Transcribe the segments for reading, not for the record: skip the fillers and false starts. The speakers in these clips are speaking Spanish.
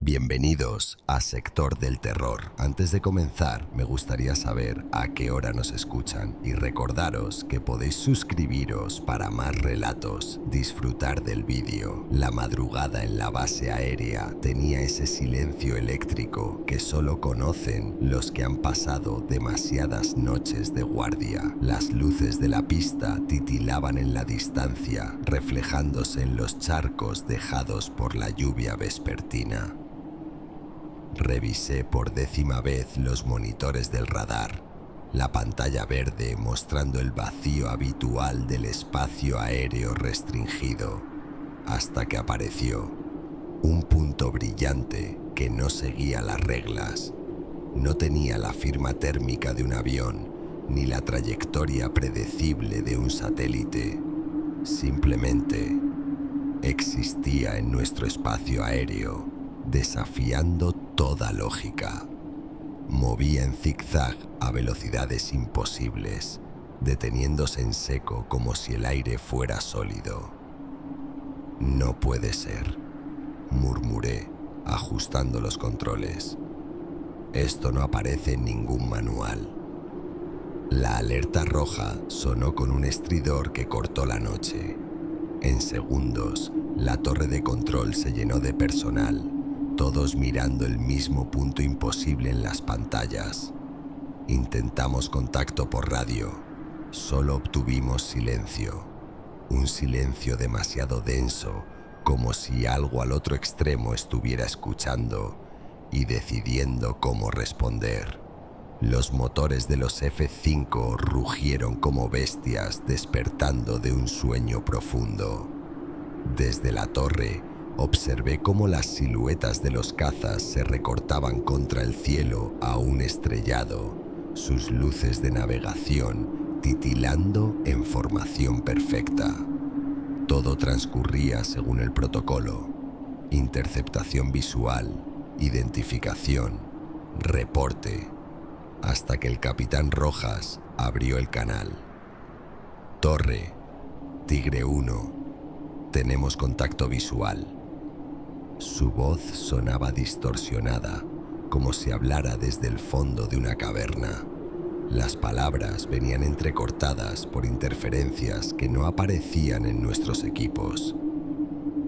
Bienvenidos a Sector del Terror. Antes de comenzar, me gustaría saber a qué hora nos escuchan y recordaros que podéis suscribiros para más relatos, disfrutar del vídeo. La madrugada en la base aérea tenía ese silencio eléctrico que solo conocen los que han pasado demasiadas noches de guardia. Las luces de la pista titilaban en la distancia, reflejándose en los charcos dejados por la lluvia vespertina. Revisé por 10ª vez los monitores del radar, la pantalla verde mostrando el vacío habitual del espacio aéreo restringido, hasta que apareció un punto brillante que no seguía las reglas. No tenía la firma térmica de un avión, ni la trayectoria predecible de un satélite. Simplemente existía en nuestro espacio aéreo, desafiando toda lógica. Movía en zigzag a velocidades imposibles, deteniéndose en seco como si el aire fuera sólido. No puede ser, murmuré, ajustando los controles. Esto no aparece en ningún manual. La alerta roja sonó con un estridor que cortó la noche. En segundos, la torre de control se llenó de personal, todos mirando el mismo punto imposible en las pantallas. Intentamos contacto por radio. Solo obtuvimos silencio. Un silencio demasiado denso, como si algo al otro extremo estuviera escuchando y decidiendo cómo responder. Los motores de los F-5 rugieron como bestias, despertando de un sueño profundo. Desde la torre, observé cómo las siluetas de los cazas se recortaban contra el cielo aún estrellado, sus luces de navegación titilando en formación perfecta. Todo transcurría según el protocolo: interceptación visual, identificación, reporte, hasta que el capitán Rojas abrió el canal. Torre, Tigre 1, tenemos contacto visual. Su voz sonaba distorsionada, como si hablara desde el fondo de una caverna. Las palabras venían entrecortadas por interferencias que no aparecían en nuestros equipos.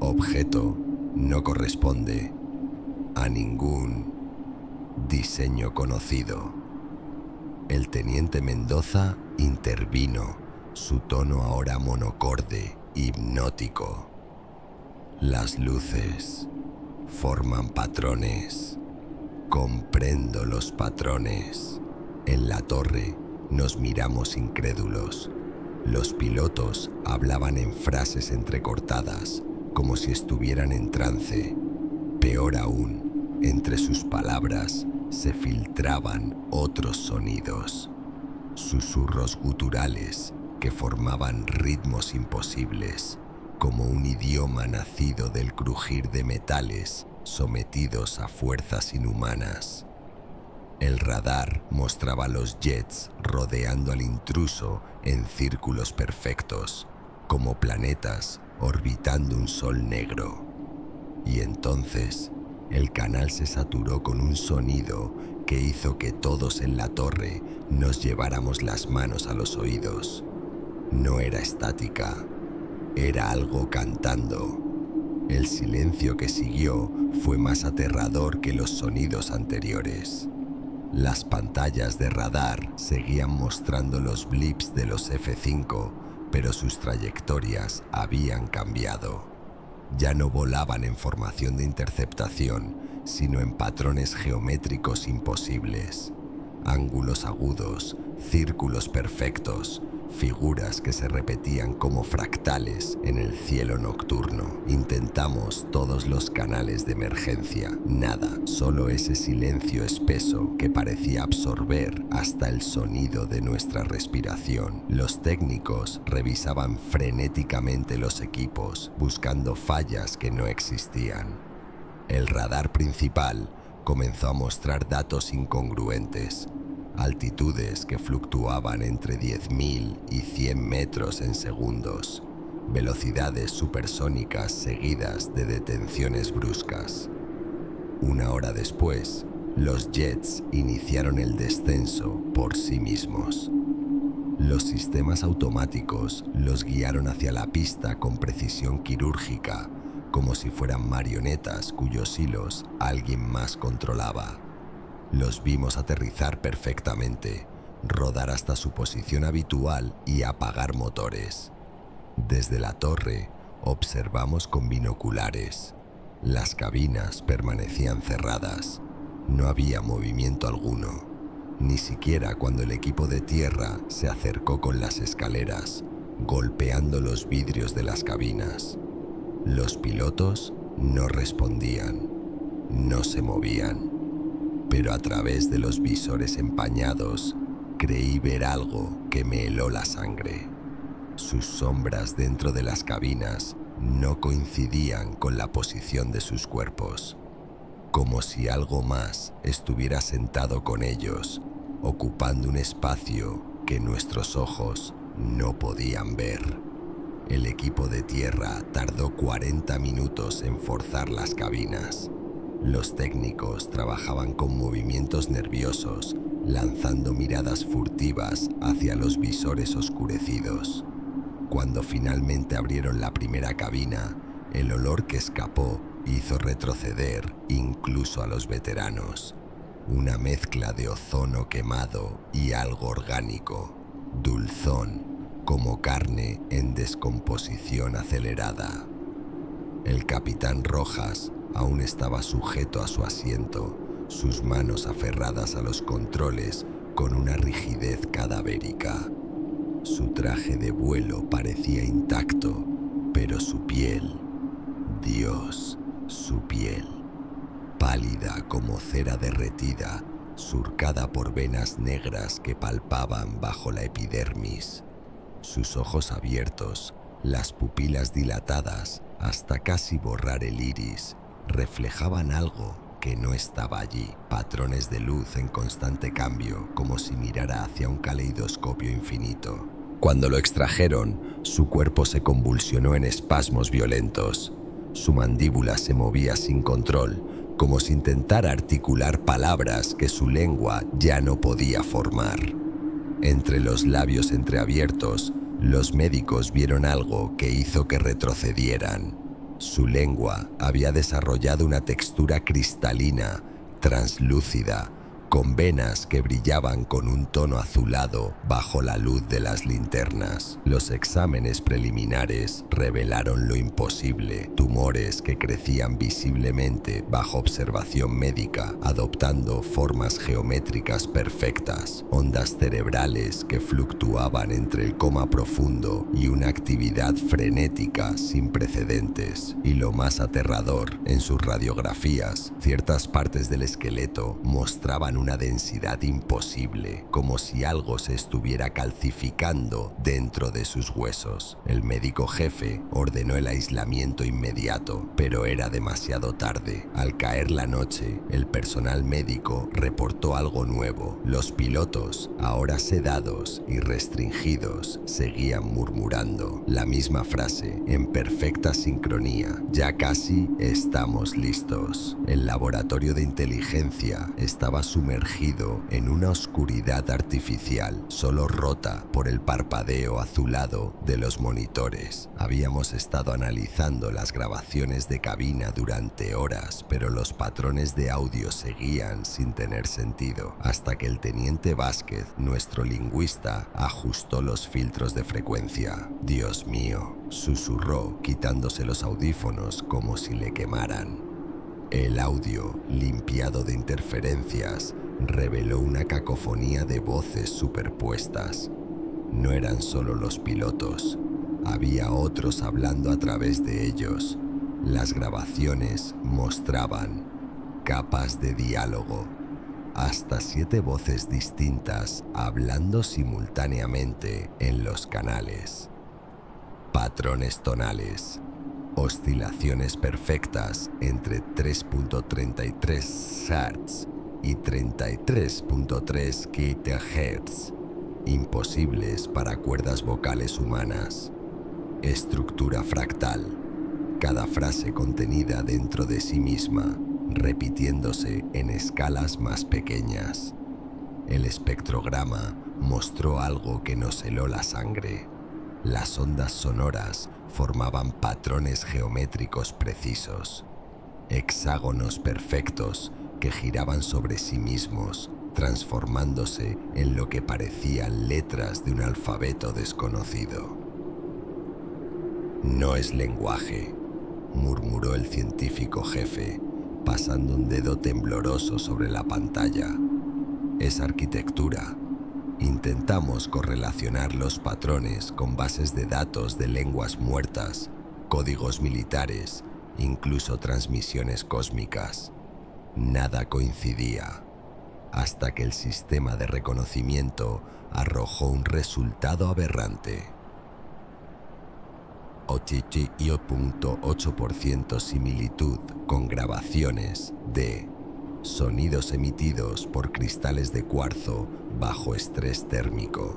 Objeto no corresponde a ningún diseño conocido. El teniente Mendoza intervino, su tono ahora monocorde, hipnótico. Las luces forman patrones. Comprendo los patrones. En la torre nos miramos incrédulos. Los pilotos hablaban en frases entrecortadas, como si estuvieran en trance. Peor aún, entre sus palabras se filtraban otros sonidos, susurros guturales que formaban ritmos imposibles, como un idioma nacido del crujir de metales sometidos a fuerzas inhumanas. El radar mostraba los jets rodeando al intruso en círculos perfectos, como planetas orbitando un sol negro. Y entonces, el canal se saturó con un sonido que hizo que todos en la torre nos lleváramos las manos a los oídos. No era estática, era algo cantando. El silencio que siguió fue más aterrador que los sonidos anteriores. Las pantallas de radar seguían mostrando los blips de los F-5, pero sus trayectorias habían cambiado. Ya no volaban en formación de interceptación, sino en patrones geométricos imposibles. Ángulos agudos, círculos perfectos, figuras que se repetían como fractales en el cielo nocturno. Intentamos todos los canales de emergencia. Nada, solo ese silencio espeso que parecía absorber hasta el sonido de nuestra respiración. Los técnicos revisaban frenéticamente los equipos, buscando fallas que no existían. El radar principal comenzó a mostrar datos incongruentes. Altitudes que fluctuaban entre 10.000 y 100 metros en segundos, velocidades supersónicas seguidas de detenciones bruscas. 1 hora después, los jets iniciaron el descenso por sí mismos. Los sistemas automáticos los guiaron hacia la pista con precisión quirúrgica, como si fueran marionetas cuyos hilos alguien más controlaba. Los vimos aterrizar perfectamente, rodar hasta su posición habitual y apagar motores. Desde la torre, observamos con binoculares. Las cabinas permanecían cerradas. No había movimiento alguno, ni siquiera cuando el equipo de tierra se acercó con las escaleras, golpeando los vidrios de las cabinas. Los pilotos no respondían, no se movían, pero a través de los visores empañados creí ver algo que me heló la sangre. Sus sombras dentro de las cabinas no coincidían con la posición de sus cuerpos, como si algo más estuviera sentado con ellos, ocupando un espacio que nuestros ojos no podían ver. El equipo de tierra tardó 40 minutos en forzar las cabinas. Los técnicos trabajaban con movimientos nerviosos, lanzando miradas furtivas hacia los visores oscurecidos. Cuando finalmente abrieron la primera cabina, el olor que escapó hizo retroceder incluso a los veteranos. Una mezcla de ozono quemado y algo orgánico, dulzón, como carne en descomposición acelerada. El capitán Rojas aún estaba sujeto a su asiento, sus manos aferradas a los controles con una rigidez cadavérica. Su traje de vuelo parecía intacto, pero su piel, Dios, su piel, pálida como cera derretida, surcada por venas negras que palpaban bajo la epidermis. Sus ojos abiertos, las pupilas dilatadas hasta casi borrar el iris, reflejaban algo que no estaba allí, patrones de luz en constante cambio, como si mirara hacia un caleidoscopio infinito. Cuando lo extrajeron, su cuerpo se convulsionó en espasmos violentos. Su mandíbula se movía sin control, como si intentara articular palabras que su lengua ya no podía formar. Entre los labios entreabiertos, los médicos vieron algo que hizo que retrocedieran. Su lengua había desarrollado una textura cristalina, translúcida, con venas que brillaban con un tono azulado bajo la luz de las linternas. Los exámenes preliminares revelaron lo imposible: tumores que crecían visiblemente bajo observación médica, adoptando formas geométricas perfectas, ondas cerebrales que fluctuaban entre el coma profundo y una actividad frenética sin precedentes. Y lo más aterrador, en sus radiografías, ciertas partes del esqueleto mostraban una densidad imposible, como si algo se estuviera calcificando dentro de sus huesos. El médico jefe ordenó el aislamiento inmediato, pero era demasiado tarde. Al caer la noche, el personal médico reportó algo nuevo. Los pilotos, ahora sedados y restringidos, seguían murmurando la misma frase en perfecta sincronía: ya casi estamos listos. El laboratorio de inteligencia estaba sumergido en una oscuridad artificial, solo rota por el parpadeo azulado de los monitores. Habíamos estado analizando las grabaciones de cabina durante horas, pero los patrones de audio seguían sin tener sentido, hasta que el teniente Vázquez, nuestro lingüista, ajustó los filtros de frecuencia. Dios mío, susurró, quitándose los audífonos como si le quemaran. El audio, limpiado de interferencias, reveló una cacofonía de voces superpuestas. No eran solo los pilotos, había otros hablando a través de ellos. Las grabaciones mostraban capas de diálogo, hasta 7 voces distintas hablando simultáneamente en los canales. Patrones tonales, oscilaciones perfectas entre 3.33 Hz y 33.3 kHz, imposibles para cuerdas vocales humanas. Estructura fractal, cada frase contenida dentro de sí misma, repitiéndose en escalas más pequeñas. El espectrograma mostró algo que nos heló la sangre. Las ondas sonoras formaban patrones geométricos precisos, hexágonos perfectos que giraban sobre sí mismos, transformándose en lo que parecían letras de un alfabeto desconocido. «No es lenguaje», murmuró el científico jefe, pasando un dedo tembloroso sobre la pantalla. «Es arquitectura. Intentamos correlacionar los patrones con bases de datos de lenguas muertas, códigos militares, incluso transmisiones cósmicas. Nada coincidía, hasta que el sistema de reconocimiento arrojó un resultado aberrante. 8,8% similitud con grabaciones de sonidos emitidos por cristales de cuarzo bajo estrés térmico,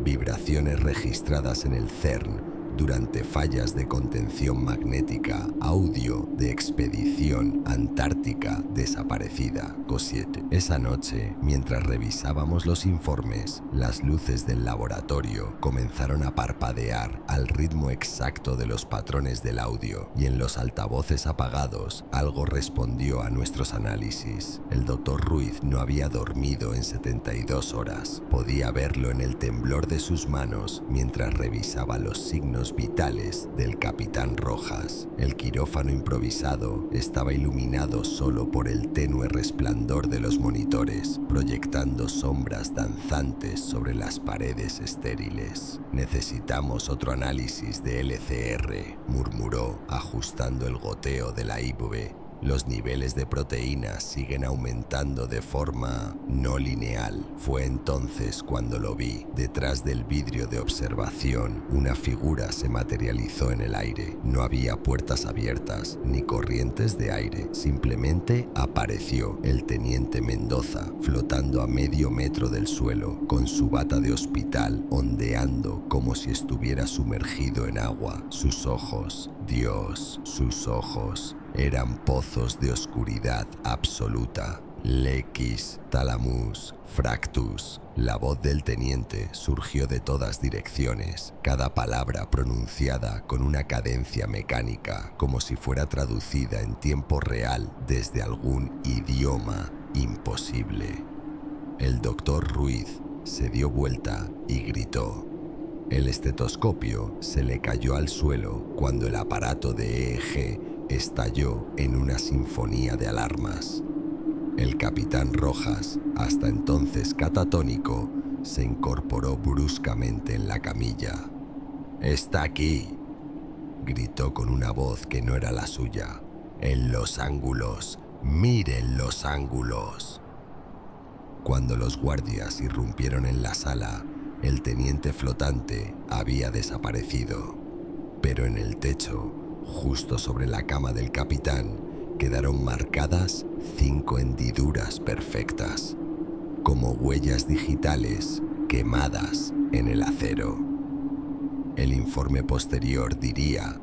vibraciones registradas en el CERN durante fallas de contención magnética, audio de expedición antártica desaparecida. COS7. Esa noche, mientras revisábamos los informes, las luces del laboratorio comenzaron a parpadear al ritmo exacto de los patrones del audio, y en los altavoces apagados algo respondió a nuestros análisis. El Dr. Ruiz no había dormido en 72 horas. Podía verlo en el temblor de sus manos mientras revisaba los signos vitales del Capitán Rojas. El quirófano improvisado estaba iluminado solo por el tenue resplandor de los monitores, proyectando sombras danzantes sobre las paredes estériles. «Necesitamos otro análisis de LCR», murmuró, ajustando el goteo de la IV. «Los niveles de proteínas siguen aumentando de forma no lineal». Fue entonces cuando lo vi. Detrás del vidrio de observación, una figura se materializó en el aire. No había puertas abiertas ni corrientes de aire. Simplemente apareció el teniente Mendoza, flotando a medio metro del suelo, con su bata de hospital ondeando como si estuviera sumergido en agua. Sus ojos, Dios, sus ojos, eran pozos de oscuridad absoluta. «Lequis, Thalamus, Fractus». La voz del teniente surgió de todas direcciones, cada palabra pronunciada con una cadencia mecánica, como si fuera traducida en tiempo real desde algún idioma imposible. El doctor Ruiz se dio vuelta y gritó. El estetoscopio se le cayó al suelo cuando el aparato de EEG estalló en una sinfonía de alarmas. El Capitán Rojas, hasta entonces catatónico, se incorporó bruscamente en la camilla. «Está aquí», gritó con una voz que no era la suya. «En los ángulos, miren los ángulos». Cuando los guardias irrumpieron en la sala, el teniente flotante había desaparecido. Pero en el techo, justo sobre la cama del capitán, quedaron marcadas 5 hendiduras perfectas, como huellas digitales quemadas en el acero. El informe posterior diría: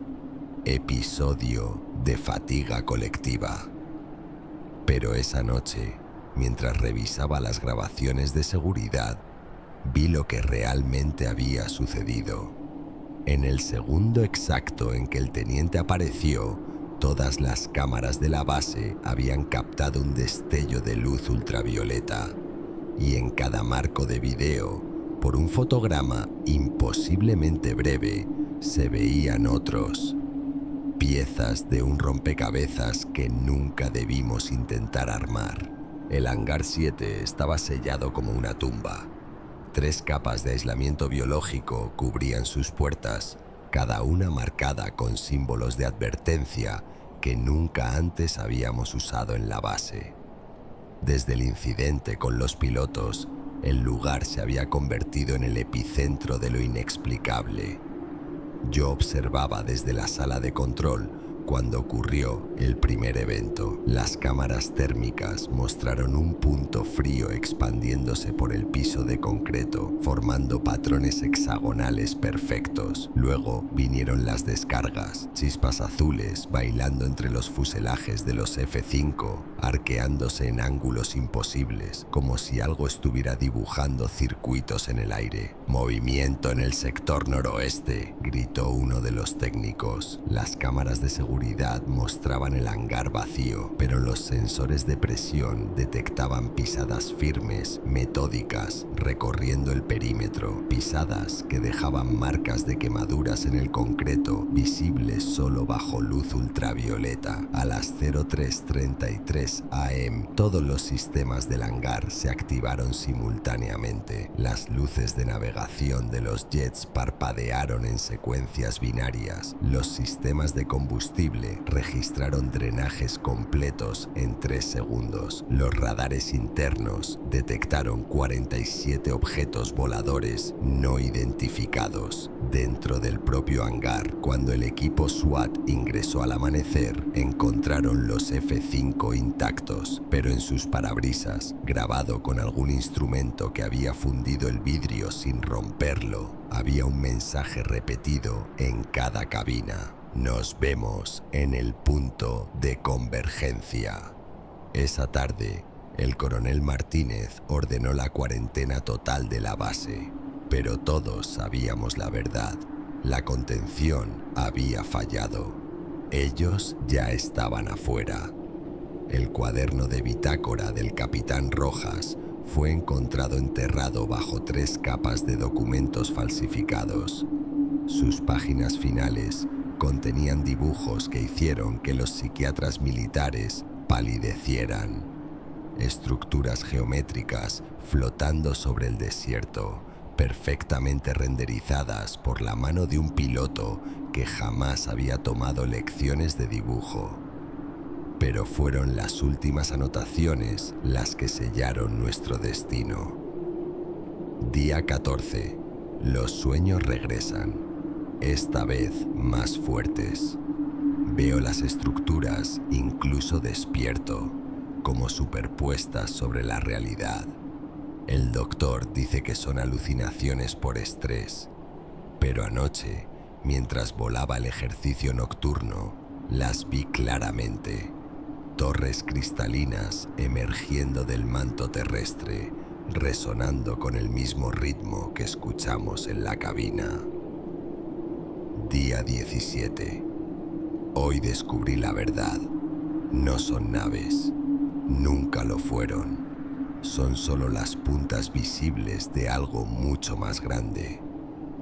episodio de fatiga colectiva. Pero esa noche, mientras revisaba las grabaciones de seguridad, vi lo que realmente había sucedido. En el segundo exacto en que el teniente apareció, todas las cámaras de la base habían captado un destello de luz ultravioleta, y en cada marco de video, por un fotograma imposiblemente breve, se veían otros. Piezas de un rompecabezas que nunca debimos intentar armar. El hangar 7 estaba sellado como una tumba. 3 capas de aislamiento biológico cubrían sus puertas, cada una marcada con símbolos de advertencia que nunca antes habíamos usado en la base. Desde el incidente con los pilotos, el lugar se había convertido en el epicentro de lo inexplicable. Yo observaba desde la sala de control cuando ocurrió el primer evento. Las cámaras térmicas mostraron un punto frío expandiéndose por el piso de concreto, formando patrones hexagonales perfectos. Luego vinieron las descargas, chispas azules bailando entre los fuselajes de los F-5, arqueándose en ángulos imposibles, como si algo estuviera dibujando circuitos en el aire. «Movimiento en el sector noroeste», gritó uno de los técnicos. Las cámaras de seguridad mostraban el hangar vacío, pero los sensores de presión detectaban pisadas firmes, metódicas, recorriendo el perímetro, pisadas que dejaban marcas de quemaduras en el concreto, visibles solo bajo luz ultravioleta. A las 03:33 am, todos los sistemas del hangar se activaron simultáneamente. Las luces de navegación de los jets parpadearon en secuencias binarias. Los sistemas de combustible registraron drenajes completos en 3 segundos. Los radares internos detectaron 47 objetos voladores no identificados. Dentro del propio hangar, cuando el equipo SWAT ingresó al amanecer, encontraron los F-5 intactos, pero en sus parabrisas, grabado con algún instrumento que había fundido el vidrio sin romperlo, había un mensaje repetido en cada cabina: «Nos vemos en el punto de convergencia». Esa tarde, el coronel Martínez ordenó la cuarentena total de la base, pero todos sabíamos la verdad. La contención había fallado. Ellos ya estaban afuera. El cuaderno de bitácora del capitán Rojas fue encontrado enterrado bajo 3 capas de documentos falsificados. Sus páginas finales contenían dibujos que hicieron que los psiquiatras militares palidecieran. Estructuras geométricas flotando sobre el desierto, perfectamente renderizadas por la mano de un piloto que jamás había tomado lecciones de dibujo. Pero fueron las últimas anotaciones las que sellaron nuestro destino. Día 14. Los sueños regresan, esta vez más fuertes. Veo las estructuras incluso despierto, como superpuestas sobre la realidad. El doctor dice que son alucinaciones por estrés, pero anoche, mientras volaba el ejercicio nocturno, las vi claramente. Torres cristalinas emergiendo del manto terrestre, resonando con el mismo ritmo que escuchamos en la cabina. Día 17. Hoy descubrí la verdad. No son naves. Nunca lo fueron. Son solo las puntas visibles de algo mucho más grande.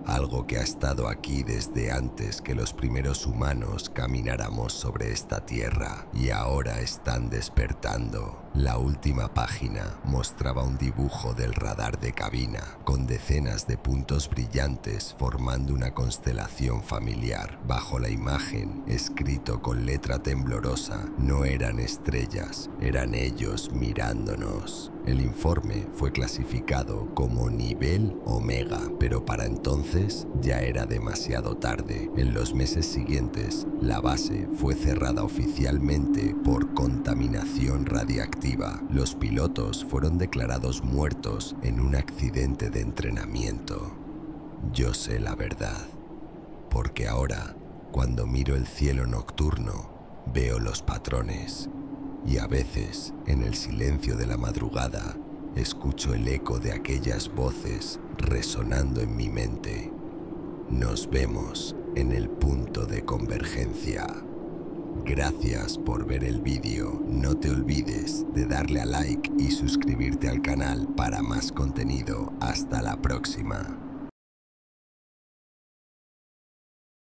Algo que ha estado aquí desde antes que los primeros humanos camináramos sobre esta tierra, y ahora están despertando. La última página mostraba un dibujo del radar de cabina, con decenas de puntos brillantes formando una constelación familiar. Bajo la imagen, escrito con letra temblorosa, no eran estrellas, eran ellos mirándonos. El informe fue clasificado como nivel Omega, pero para entonces ya era demasiado tarde. En los meses siguientes, la base fue cerrada oficialmente por contaminación radiactiva. Los pilotos fueron declarados muertos en un accidente de entrenamiento. Yo sé la verdad, porque ahora, cuando miro el cielo nocturno, veo los patrones. Y a veces, en el silencio de la madrugada, escucho el eco de aquellas voces resonando en mi mente. Nos vemos en el punto de convergencia. Gracias por ver el vídeo. No te olvides de darle a like y suscribirte al canal para más contenido. Hasta la próxima.